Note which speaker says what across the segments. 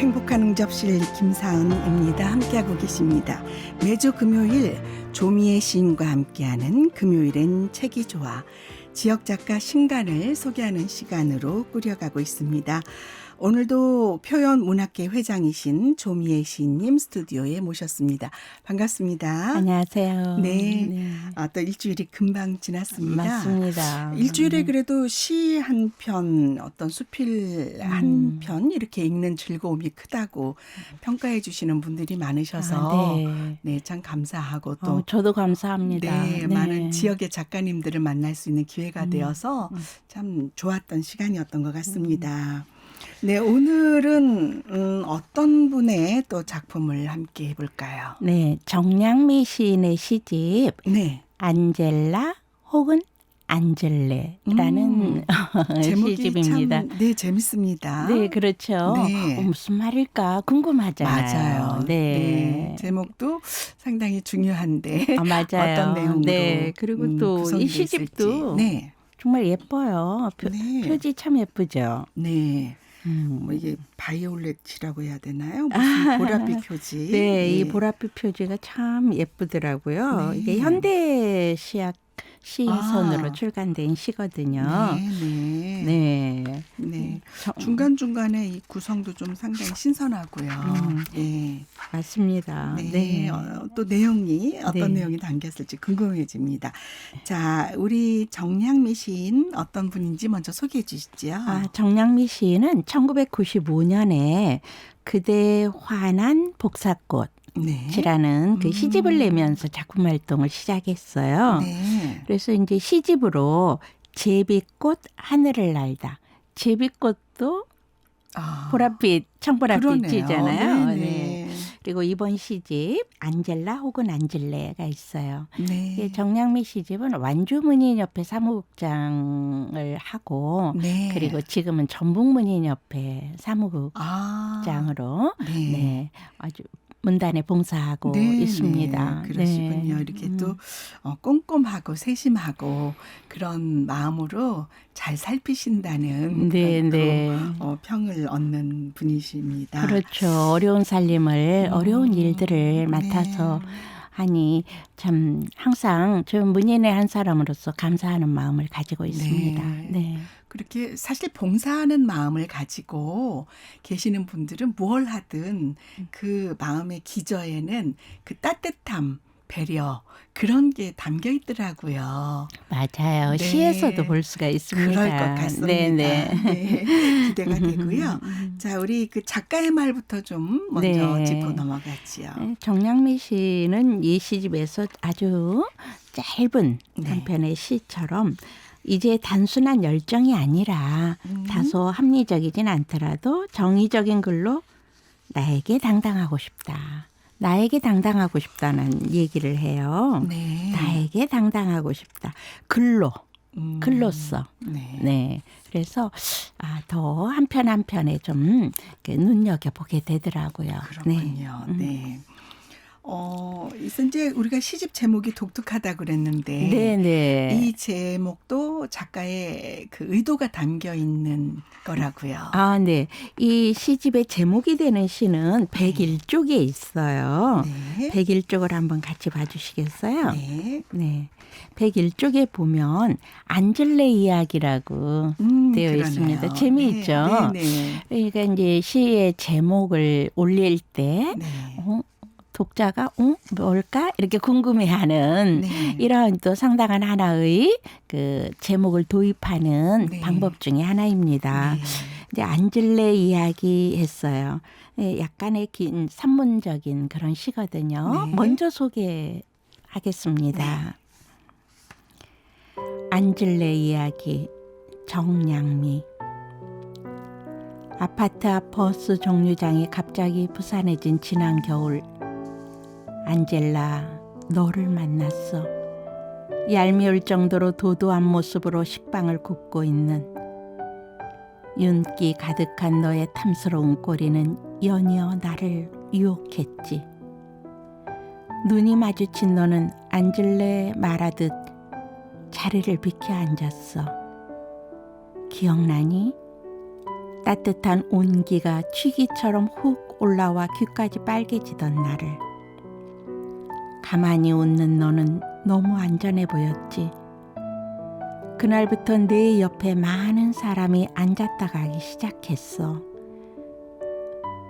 Speaker 1: 행복한 응접실 김사은입니다. 함께하고 계십니다. 매주 금요일 조미애 시인과 함께하는 금요일엔 책이 좋아 지역작가 신간을 소개하는 시간으로 꾸려가고 있습니다. 오늘도 표현문학계 회장이신 조미애 시인님 스튜디오에 모셨습니다. 반갑습니다.
Speaker 2: 안녕하세요.
Speaker 1: 네.
Speaker 2: 네.
Speaker 1: 또 일주일이 금방 지났습니다.
Speaker 2: 맞습니다.
Speaker 1: 일주일에 그래도 시 한 편, 어떤 수필 한 편 이렇게 읽는 즐거움이 크다고 평가해 주시는 분들이 많으셔서 네, 참 감사하고 또
Speaker 2: 저도 감사합니다.
Speaker 1: 네, 많은 지역의 작가님들을 만날 수 있는 기회가 되어서 참 좋았던 시간이었던 것 같습니다. 네, 오늘은 어떤 분의 또 작품을 함께 해볼까요?
Speaker 2: 네, 정량미 시인의 시집
Speaker 1: 네,
Speaker 2: 안젤라 혹은 안젤레라는
Speaker 1: 제목이
Speaker 2: 시집입니다.
Speaker 1: 참, 네, 재밌습니다.
Speaker 2: 네, 그렇죠.
Speaker 1: 네.
Speaker 2: 무슨 말일까 궁금하잖아요.
Speaker 1: 맞아요. 네, 제목도 상당히 중요한데
Speaker 2: 맞아요.
Speaker 1: 어떤 내용으로
Speaker 2: 네, 그리고 또 이 시집도
Speaker 1: 네,
Speaker 2: 정말 예뻐요.
Speaker 1: 네.
Speaker 2: 표지 참 예쁘죠.
Speaker 1: 네. 뭐 이게 바이올렛이라고 해야 되나요? 무슨 보랏빛 표지.
Speaker 2: 네, 이 보랏빛 표지가 참 예쁘더라고요.
Speaker 1: 네.
Speaker 2: 이게 현대 시학 시선으로 출간된 시거든요.
Speaker 1: 네,
Speaker 2: 네.
Speaker 1: 네. 중간중간에 이 구성도 좀 상당히 신선하고요. 네.
Speaker 2: 맞습니다.
Speaker 1: 네.
Speaker 2: 네.
Speaker 1: 또 내용이 어떤
Speaker 2: 네.
Speaker 1: 내용이 담겼을지 궁금해집니다. 자, 우리 정량미 시인 어떤 분인지 먼저 소개해 주시죠.
Speaker 2: 정량미 시인은 1995년에 그대 화난 복사꽃
Speaker 1: 네.
Speaker 2: 이라는 그 시집을 내면서 작품 활동을 시작했어요.
Speaker 1: 네.
Speaker 2: 그래서 이제 시집으로 제비꽃 하늘을 날다. 제비꽃도 보랏빛, 청보랏빛이잖아요.
Speaker 1: 네.
Speaker 2: 네. 그리고 이번 시집 안젤라 혹은 안젤레가 있어요.
Speaker 1: 네.
Speaker 2: 정량미 시집은 완주문인협회 사무국장을 하고
Speaker 1: 네.
Speaker 2: 그리고 지금은 전북문인협회 사무국장으로 네. 아주 문단에 봉사하고 있습니다.
Speaker 1: 네, 그러시군요.
Speaker 2: 네.
Speaker 1: 이렇게 또 꼼꼼하고 세심하고 그런 마음으로 잘 살피신다는 그런 또 평을 얻는 분이십니다.
Speaker 2: 그렇죠. 어려운 살림을 어려운 일들을 맡아서 하니 참 항상 저 문인의 한 사람으로서 감사하는 마음을 가지고 있습니다. 네.
Speaker 1: 그렇게 사실 봉사하는 마음을 가지고 계시는 분들은 뭘 하든 그 마음의 기저에는 그 따뜻함, 배려 그런 게 담겨 있더라고요.
Speaker 2: 맞아요.
Speaker 1: 네.
Speaker 2: 시에서도 볼 수가 있습니다.
Speaker 1: 그럴 것 같습니다. 네. 기대가 되고요. 자, 우리 그 작가의 말부터 좀 먼저 짚고 넘어가지요.
Speaker 2: 정량미 씨는 이 시집에서 아주 짧은 한 편의 시처럼 이제 단순한 열정이 아니라 다소 합리적이진 않더라도 정의적인 글로 나에게 당당하고 싶다. 나에게 당당하고 싶다는 얘기를 해요.
Speaker 1: 네.
Speaker 2: 나에게 당당하고 싶다. 글로. 글로써.
Speaker 1: 네.
Speaker 2: 네. 그래서 더 한 편 한 편에 좀 눈여겨보게 되더라고요.
Speaker 1: 그렇군요. 네. 이제 우리가 시집 제목이 독특하다 그랬는데
Speaker 2: 네네.
Speaker 1: 이 제목도 작가의 그 의도가 담겨 있는 거라고요.
Speaker 2: 네. 이 시집의 제목이 되는 시는 101쪽에 있어요.
Speaker 1: 네.
Speaker 2: 101쪽을 한번 같이 봐주시겠어요?
Speaker 1: 네.
Speaker 2: 네. 101쪽에 보면 안젤레 이야기라고 되어
Speaker 1: 그러네요.
Speaker 2: 있습니다. 재미있죠?
Speaker 1: 네.
Speaker 2: 그러니까 이제 시의 제목을 올릴 때 독자가 뭘까 이렇게 궁금해하는 이런 또 상당한 하나의 그 제목을 도입하는 방법 중에 하나입니다. 이제 안젤레 이야기 했어요. 약간의 긴 산문적인 그런 시거든요. 먼저 소개하겠습니다. 안젤레 이야기 정량미. 아파트 앞 버스 정류장이 갑자기 부산해진 지난 겨울 안젤라 너를 만났어. 얄미울 정도로 도도한 모습으로 식빵을 굽고 있는 윤기 가득한 너의 탐스러운 꼬리는 연이어 나를 유혹했지. 눈이 마주친 너는 앉을래 말하듯 자리를 비켜 앉았어. 기억나니? 따뜻한 온기가 취기처럼 훅 올라와 귀까지 빨개지던 나를 가만히 웃는 너는 너무 안전해 보였지. 그날부터 내 옆에 많은 사람이 앉았다 가기 시작했어.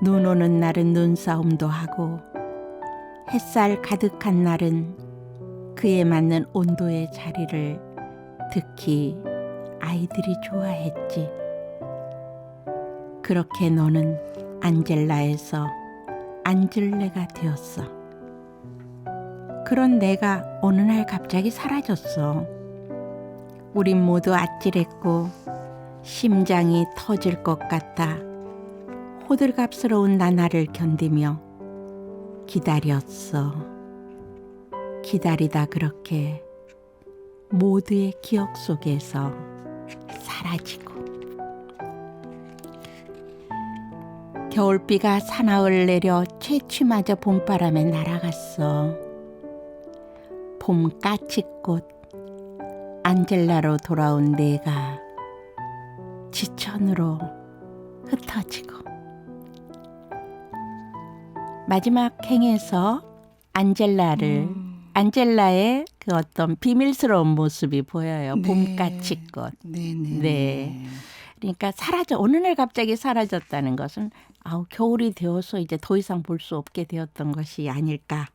Speaker 2: 눈 오는 날은 눈싸움도 하고 햇살 가득한 날은 그에 맞는 온도의 자리를 특히 아이들이 좋아했지. 그렇게 너는 안젤라에서 안즐레가 되었어. 그런 내가 어느 날 갑자기 사라졌어. 우린 모두 아찔했고 심장이 터질 것 같아 호들갑스러운 나날을 견디며 기다렸어. 기다리다 그렇게 모두의 기억 속에서 사라지고 겨울비가 사나흘 내려 채취마저 봄바람에 날아갔어. 봄 까치꽃 안젤라로 돌아온 내가 지천으로 흩어지고 마지막 행에서 안젤라의 그 어떤 비밀스러운 모습이 보여요.
Speaker 1: 네.
Speaker 2: 봄까치꽃.
Speaker 1: 네네.
Speaker 2: 네. 그러니까 어느 날 갑자기 사라졌다는 것은 겨울이 되어서 이제 더 이상 볼 수 없게 되었던 것이 아닐까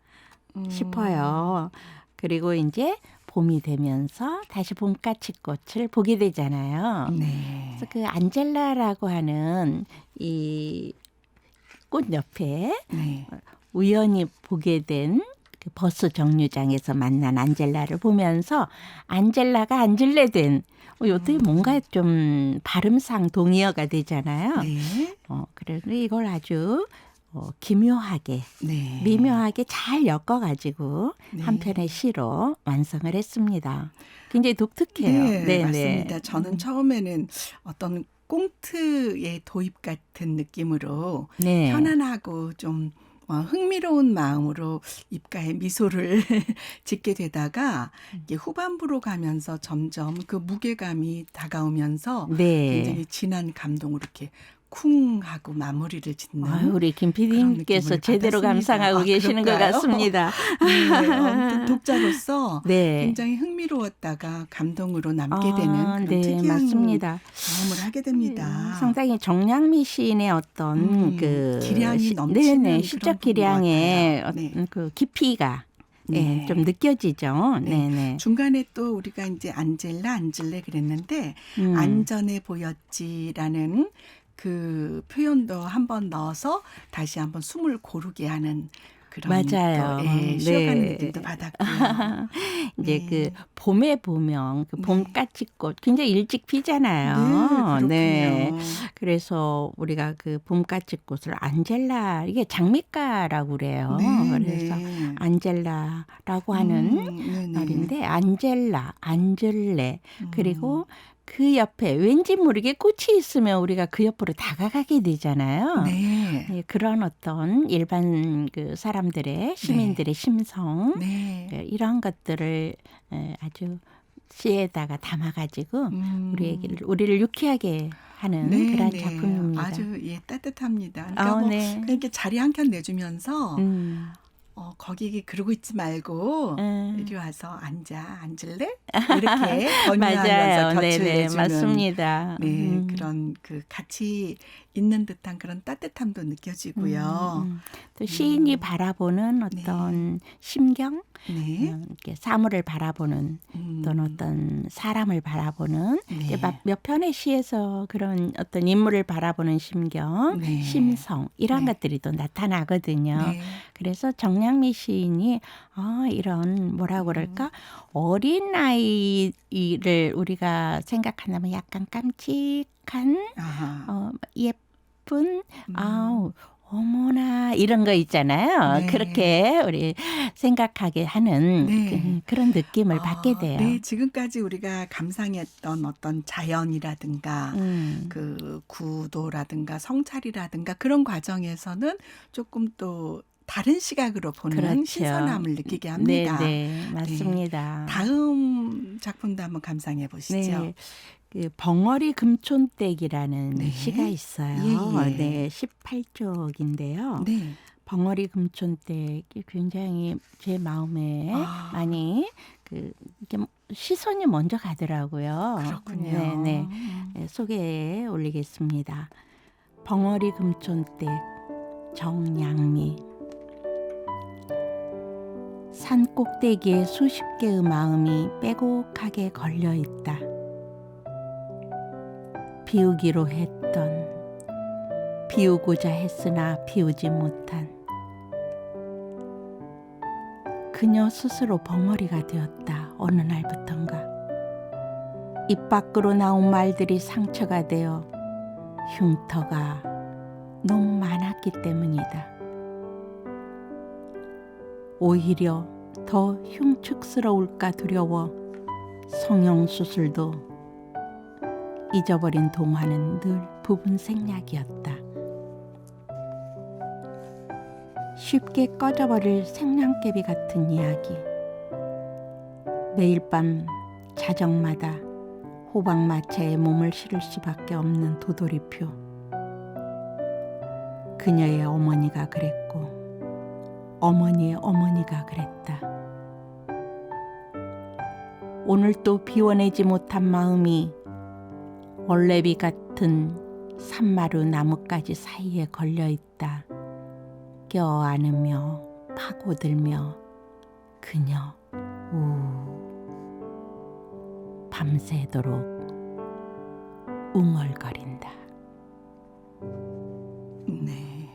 Speaker 2: 싶어요. 그리고 이제 봄이 되면서 다시 봄까치꽃을 보게 되잖아요.
Speaker 1: 네.
Speaker 2: 그래서 그 안젤라라고 하는 이 꽃 옆에
Speaker 1: 네.
Speaker 2: 우연히 보게 된 그 버스 정류장에서 만난 안젤라를 보면서 안젤라가 안즐레 된 어떻게 뭔가 좀 발음상 동의어가 되잖아요.
Speaker 1: 네.
Speaker 2: 그래서 이걸 아주 기묘하게
Speaker 1: 네.
Speaker 2: 미묘하게 잘 엮어가지고
Speaker 1: 네.
Speaker 2: 한 편의 시로 완성을 했습니다. 굉장히 독특해요.
Speaker 1: 네, 맞습니다. 저는 처음에는 어떤 꽁트의 도입 같은 느낌으로
Speaker 2: 네.
Speaker 1: 편안하고 좀 흥미로운 마음으로 입가에 미소를 짓게 되다가 이게 후반부로 가면서 점점 그 무게감이 다가오면서
Speaker 2: 네.
Speaker 1: 굉장히 진한 감동으로 이렇게 쿵 하고 마무리를 짓는
Speaker 2: 우리 김 PD님께서
Speaker 1: 느낌을
Speaker 2: 제대로
Speaker 1: 받았습니다.
Speaker 2: 감상하고 계시는 것
Speaker 1: 그럴까요?
Speaker 2: 같습니다.
Speaker 1: 네, 독자로서
Speaker 2: 네.
Speaker 1: 굉장히 흥미로웠다가 감동으로 남게 되는 그런
Speaker 2: 네,
Speaker 1: 특이한
Speaker 2: 맞습니다.
Speaker 1: 경험을 하게 됩니다.
Speaker 2: 상당히 정량미 시인의 어떤 그
Speaker 1: 기량이 넘치는
Speaker 2: 네네,
Speaker 1: 그런
Speaker 2: 시적
Speaker 1: 부분
Speaker 2: 기량의
Speaker 1: 같아요. 네.
Speaker 2: 어떤 그 깊이가
Speaker 1: 네.
Speaker 2: 좀 느껴지죠.
Speaker 1: 네.
Speaker 2: 네네.
Speaker 1: 중간에 또 우리가 이제 안젤레 그랬는데 안전해 보였지라는 그 표현도 한번 넣어서 다시 한번 숨을 고르게 하는 그런
Speaker 2: 맞아요.
Speaker 1: 또, 쉬어가는
Speaker 2: 네.
Speaker 1: 느낌도 받았고요.
Speaker 2: 이제
Speaker 1: 네.
Speaker 2: 그 봄에 보면 그
Speaker 1: 네.
Speaker 2: 봄까치꽃 굉장히 일찍 피잖아요.
Speaker 1: 네, 그렇군요.
Speaker 2: 그래서 우리가 그 봄까치꽃을 안젤라 이게 장미가라고 그래요.
Speaker 1: 네,
Speaker 2: 그래서
Speaker 1: 네.
Speaker 2: 안젤라라고 하는
Speaker 1: 네네.
Speaker 2: 말인데 안젤라, 안즐레 그리고 그 옆에 왠지 모르게 꽃이 있으면 우리가 그 옆으로 다가가게 되잖아요.
Speaker 1: 네.
Speaker 2: 네, 그런 어떤 일반 그 사람들의 시민들의 심성
Speaker 1: 네.
Speaker 2: 이런 것들을 아주 시에다가 담아가지고 우리를 유쾌하게 하는
Speaker 1: 네,
Speaker 2: 그런
Speaker 1: 네.
Speaker 2: 작품입니다.
Speaker 1: 아주 따뜻합니다. 그러니까
Speaker 2: 네.
Speaker 1: 그렇게 자리 한 켠 내주면서 거기 그러고 있지 말고 이리 와서 앉을래? 이렇게 건의하면서
Speaker 2: 맞아요.
Speaker 1: 곁을
Speaker 2: 네네,
Speaker 1: 내주는
Speaker 2: 맞습니다.
Speaker 1: 네, 그런 그 같이 있는 듯한 그런 따뜻함도 느껴지고요.
Speaker 2: 또 시인이 바라보는 어떤 심경,
Speaker 1: 네.
Speaker 2: 이렇게 사물을 바라보는 또는 어떤 사람을 바라보는
Speaker 1: 네.
Speaker 2: 몇 편의 시에서 그런 어떤 인물을 바라보는 심경,
Speaker 1: 네.
Speaker 2: 심성 이런
Speaker 1: 네.
Speaker 2: 것들이 또 나타나거든요.
Speaker 1: 네.
Speaker 2: 그래서 정량미 시인이 이런 뭐라고 그럴까 어린 아이를 우리가 생각한다면 약간 깜찍한
Speaker 1: 아하.
Speaker 2: 예쁜 어머나 이런 거 있잖아요.
Speaker 1: 네.
Speaker 2: 그렇게 우리 생각하게 하는
Speaker 1: 네.
Speaker 2: 그런 느낌을 받게 돼요.
Speaker 1: 네, 지금까지 우리가 감상했던 어떤 자연이라든가 그 구도라든가 성찰이라든가 그런 과정에서는 조금 또 다른 시각으로 보는
Speaker 2: 그렇죠.
Speaker 1: 신선함을 느끼게 합니다.
Speaker 2: 네, 맞습니다.
Speaker 1: 다음 작품도 한번 감상해 보시죠.
Speaker 2: 네. 그 벙어리 금촌댁이라는
Speaker 1: 네.
Speaker 2: 시가 있어요.
Speaker 1: 예, 예.
Speaker 2: 네, 18쪽인데요.
Speaker 1: 네.
Speaker 2: 벙어리 금촌댁이 굉장히 제 마음에
Speaker 1: 아,
Speaker 2: 많이 이렇게 시선이 먼저 가더라고요.
Speaker 1: 그렇군요.
Speaker 2: 네, 네, 소개해 올리겠습니다. 벙어리 금촌댁 정양미. 산 꼭대기에 수십 개의 마음이 빼곡하게 걸려 있다. 비우기로 했던, 비우고자 했으나 비우지 못한 그녀 스스로 벙어리가 되었다. 어느 날부턴가 입 밖으로 나온 말들이 상처가 되어 흉터가 너무 많았기 때문이다. 오히려 더 흉측스러울까 두려워 성형수술도 잊어버린 동화는 늘 부분 생략이었다. 쉽게 꺼져버릴 생량개비 같은 이야기. 매일 밤 자정마다 호박마차에 몸을 실을 수밖에 없는 도돌이표. 그녀의 어머니가 그랬고 어머니의 어머니가 그랬다. 오늘 또 비워내지 못한 마음이 얼레비 같은 산마루 나뭇가지 사이에 걸려있다. 껴안으며 파고들며 그녀 밤새도록 웅얼거린다.
Speaker 1: 네.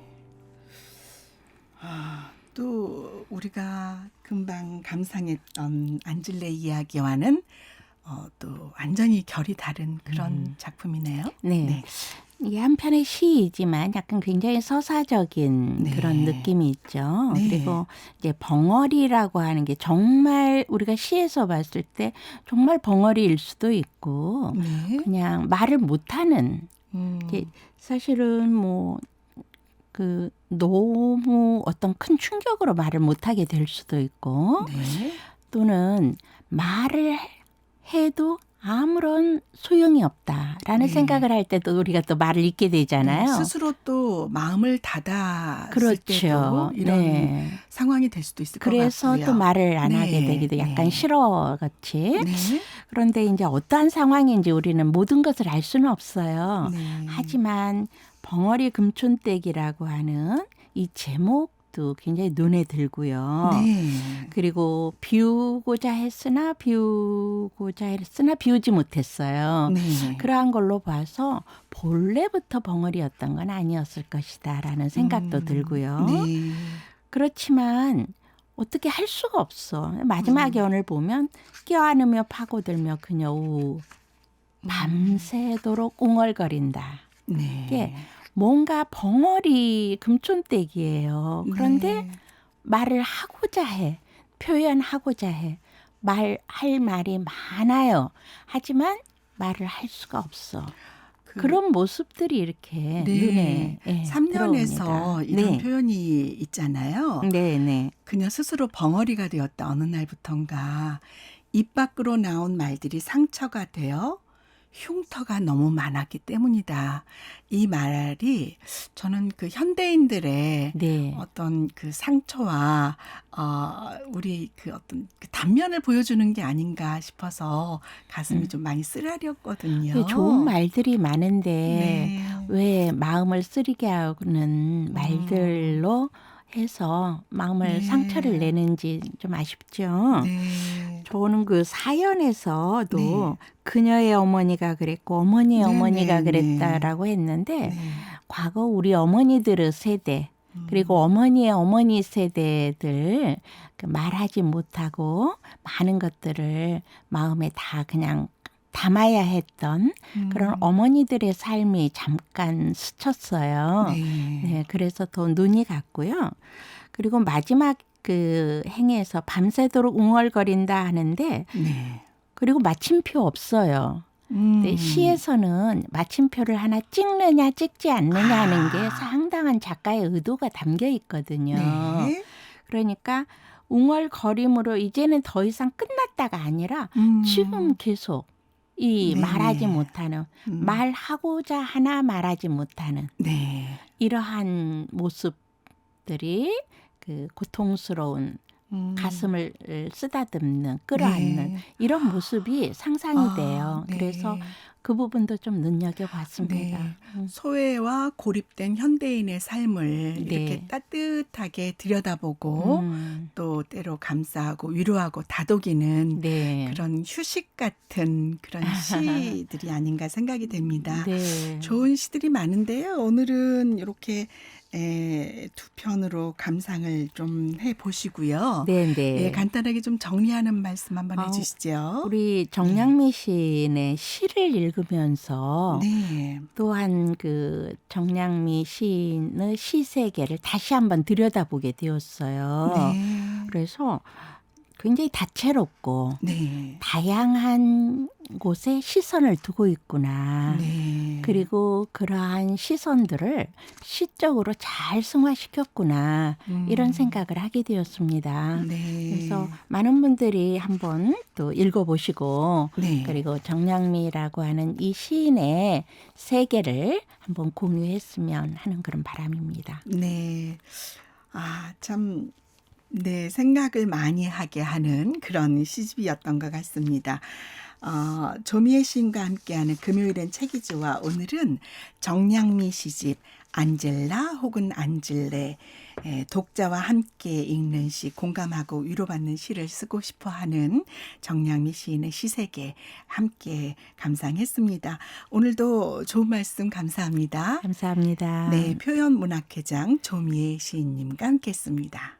Speaker 1: 또 우리가 금방 감상했던 안질레 이야기와는 또 완전히 결이 다른 그런 작품이네요.
Speaker 2: 네. 이게 한편의 시이지만 약간 굉장히 서사적인
Speaker 1: 네.
Speaker 2: 그런 느낌이 있죠.
Speaker 1: 네.
Speaker 2: 그리고 이제 벙어리라고 하는 게 정말 우리가 시에서 봤을 때 정말 벙어리일 수도 있고
Speaker 1: 네.
Speaker 2: 그냥 말을 못하는 이게 사실은 너무 어떤 큰 충격으로 말을 못하게 될 수도 있고
Speaker 1: 네.
Speaker 2: 또는 말을 해도 아무런 소용이 없다라는
Speaker 1: 네.
Speaker 2: 생각을 할 때도 우리가 또 말을 잊게 되잖아요.
Speaker 1: 네, 스스로 또 마음을 닫았을
Speaker 2: 그렇죠.
Speaker 1: 때도 이런
Speaker 2: 네.
Speaker 1: 상황이 될 수도 있을 것
Speaker 2: 그래서
Speaker 1: 같고요.
Speaker 2: 또 말을 안
Speaker 1: 네.
Speaker 2: 하게 되기도 약간
Speaker 1: 네.
Speaker 2: 싫어같이.
Speaker 1: 네.
Speaker 2: 그런데 이제 어떠한 상황인지 우리는 모든 것을 알 수는 없어요.
Speaker 1: 네.
Speaker 2: 하지만 벙어리 금촌댁이라고 하는 이 제목도 굉장히 눈에 들고요.
Speaker 1: 네.
Speaker 2: 그리고 비우지 못했어요.
Speaker 1: 네.
Speaker 2: 그러한 걸로 봐서 본래부터 벙어리였던 건 아니었을 것이다라는 생각도 들고요.
Speaker 1: 네.
Speaker 2: 그렇지만 어떻게 할 수가 없어. 마지막에 오늘 보면 껴안으며 파고들며 그녀 밤새도록 웅얼거린다.
Speaker 1: 네.
Speaker 2: 이게 뭔가 벙어리 금촌댁이에요. 그런데
Speaker 1: 네.
Speaker 2: 말을 하고자 해. 표현하고자 해. 말할 말이 많아요. 하지만 말을 할 수가 없어. 그런 모습들이 이렇게 눈에
Speaker 1: 삼년에서
Speaker 2: 들어옵니다.
Speaker 1: 이런
Speaker 2: 네.
Speaker 1: 표현이 있잖아요.
Speaker 2: 네.
Speaker 1: 그녀 스스로 벙어리가 되었다. 어느 날부턴가 입 밖으로 나온 말들이 상처가 되어 흉터가 너무 많았기 때문이다. 이 말이 저는 그 현대인들의
Speaker 2: 네.
Speaker 1: 어떤 그 상처와 우리 그 어떤 그 단면을 보여주는 게 아닌가 싶어서 가슴이 좀 많이 쓰라렸거든요.
Speaker 2: 좋은 말들이 많은데
Speaker 1: 네.
Speaker 2: 왜 마음을 쓰리게 하는 말들로 해서 마음을
Speaker 1: 네.
Speaker 2: 상처를 내는지 좀 아쉽죠.
Speaker 1: 네.
Speaker 2: 저는 그 사연에서도
Speaker 1: 네.
Speaker 2: 그녀의 어머니가 그랬고 어머니의
Speaker 1: 네,
Speaker 2: 어머니가
Speaker 1: 네,
Speaker 2: 그랬다라고 했는데
Speaker 1: 네.
Speaker 2: 과거 우리 어머니들의 세대 그리고 어머니의 어머니 세대들 말하지 못하고 많은 것들을 마음에 다 그냥 담아야 했던 그런 어머니들의 삶이 잠깐 스쳤어요.
Speaker 1: 네.
Speaker 2: 네, 그래서 더 눈이 갔고요. 그리고 마지막 그 행에서 밤새도록 웅얼거린다 하는데
Speaker 1: 네.
Speaker 2: 그리고 마침표 없어요. 근데 시에서는 마침표를 하나 찍느냐 찍지 않느냐 하는 게 상당한 작가의 의도가 담겨 있거든요.
Speaker 1: 네.
Speaker 2: 그러니까 웅얼거림으로 이제는 더 이상 끝났다가 아니라 지금 계속 이
Speaker 1: 네.
Speaker 2: 말하지 못하는 말하고자 하나 말하지 못하는
Speaker 1: 네.
Speaker 2: 이러한 모습들이 그 고통스러운 가슴을 쓰다듬는 끌어안는
Speaker 1: 네.
Speaker 2: 이런 모습이 상상이 돼요.
Speaker 1: 네.
Speaker 2: 그래서 그 부분도 좀 눈여겨봤습니다.
Speaker 1: 네. 소외와 고립된 현대인의 삶을
Speaker 2: 네.
Speaker 1: 이렇게 따뜻하게 들여다보고 또 때로 감싸고 위로하고 다독이는
Speaker 2: 네.
Speaker 1: 그런 휴식 같은 그런 시들이 아닌가 생각이 됩니다.
Speaker 2: 네.
Speaker 1: 좋은 시들이 많은데요. 오늘은 이렇게 두 편으로 감상을 좀 해보시고요.
Speaker 2: 네, 네.
Speaker 1: 예, 간단하게 좀 정리하는 말씀 한번
Speaker 2: 아우,
Speaker 1: 해주시죠.
Speaker 2: 우리 정량미 시인의 시를 읽으면서
Speaker 1: 네.
Speaker 2: 또한 그 정량미 시인의 시 세계를 다시 한번 들여다보게 되었어요.
Speaker 1: 네.
Speaker 2: 그래서 굉장히 다채롭고
Speaker 1: 네.
Speaker 2: 다양한 곳에 시선을 두고 있구나.
Speaker 1: 네.
Speaker 2: 그리고 그러한 시선들을 시적으로 잘 승화시켰구나. 이런 생각을 하게 되었습니다.
Speaker 1: 네.
Speaker 2: 그래서 많은 분들이 한번 또 읽어보시고
Speaker 1: 네.
Speaker 2: 그리고 정량미라고 하는 이 시인의 세계를 한번 공유했으면 하는 그런 바람입니다.
Speaker 1: 네. 아, 참, 네, 생각을 많이 하게 하는 그런 시집이었던 것 같습니다. 조미애 시인과 함께하는 금요일엔 책이지와 오늘은 정량미 시집 안젤라 혹은 안질레 독자와 함께 읽는 시, 공감하고 위로받는 시를 쓰고 싶어하는 정량미 시인의 시세계 함께 감상했습니다. 오늘도 좋은 말씀 감사합니다.
Speaker 2: 감사합니다.
Speaker 1: 네, 표현문학회장 조미애 시인님과 함께했습니다.